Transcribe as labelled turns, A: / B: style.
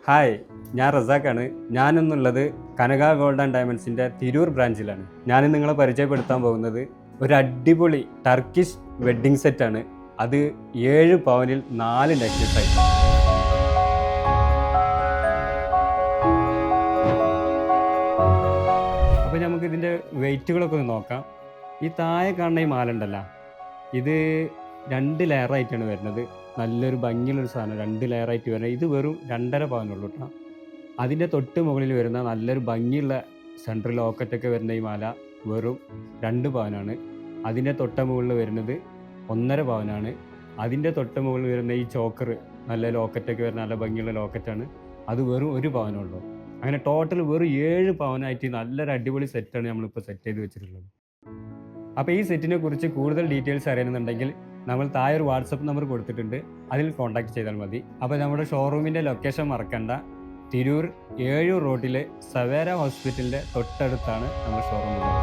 A: Hi, ഞാൻ റസാഖാണ്. ഞാനെന്നുള്ളത് കനക gold and ഡയമണ്ട്സിൻ്റെ Tirur ബ്രാഞ്ചിലാണ്. ഞാൻ നിങ്ങളെ പരിചയപ്പെടുത്താൻ പോകുന്നത് ഒരു അടിപൊളി ടർക്കിഷ് വെഡ്ഡിംഗ് സെറ്റാണ്. അത് 7 പവനിൽ 4 നെക്ലസ് ആയിട്ട്. അപ്പോൾ നമുക്ക് ഇതിൻ്റെ വെയിറ്റുകളൊക്കെ ഒന്ന് നോക്കാം. ഈ താഴെ കാണുന്ന ഈ മാല ഉണ്ടല്ലോ, ഇത് 2 ലെയറായിട്ടാണ് വരുന്നത്. നല്ലൊരു ഭംഗിയുള്ളൊരു സാധനം, 2 ലെയറായിട്ട് വരുന്നത്. ഇത് വെറും 2.5 പവനുള്ളൂ കേട്ടോ. അതിൻ്റെ തൊട്ട് മുകളിൽ വരുന്ന നല്ലൊരു ഭംഗിയുള്ള സെൻട്രൽ ലോക്കറ്റൊക്കെ വരുന്ന ഈ മാല വെറും 2 പവനാണ്. അതിൻ്റെ തൊട്ട് മുകളിൽ വരുന്നത് 1.5 പവനാണ്. അതിൻ്റെ തൊട്ട് മുകളിൽ വരുന്ന ഈ ചോക്കർ, നല്ല ലോക്കറ്റൊക്കെ വരുന്ന നല്ല ഭംഗിയുള്ള ലോക്കറ്റാണ്. അത് വെറും 1 പവനുള്ളൂ. അങ്ങനെ ടോട്ടൽ വെറും 7 പവനായിട്ട് നല്ലൊരു അടിപൊളി സെറ്റാണ് നമ്മളിപ്പോൾ സെറ്റ് ചെയ്ത് വെച്ചിട്ടുള്ളത്. അപ്പോൾ ഈ സെറ്റിനെ കുറിച്ച് കൂടുതൽ ഡീറ്റെയിൽസ് അറിയണമെന്നുണ്ടെങ്കിൽ നമ്മൾ താഴെ ഒരു വാട്സപ്പ് നമ്പർ കൊടുത്തിട്ടുണ്ട്, അതിൽ കോൺടാക്ട് ചെയ്താൽ മതി. അപ്പോൾ നമ്മുടെ ഷോറൂമിൻ്റെ ലൊക്കേഷൻ മറക്കണ്ട. തിരൂർ 7 റോഡിലെ സവേര ഹോസ്പിറ്റലിൻ്റെ തൊട്ടടുത്താണ് നമ്മുടെ ഷോറൂം.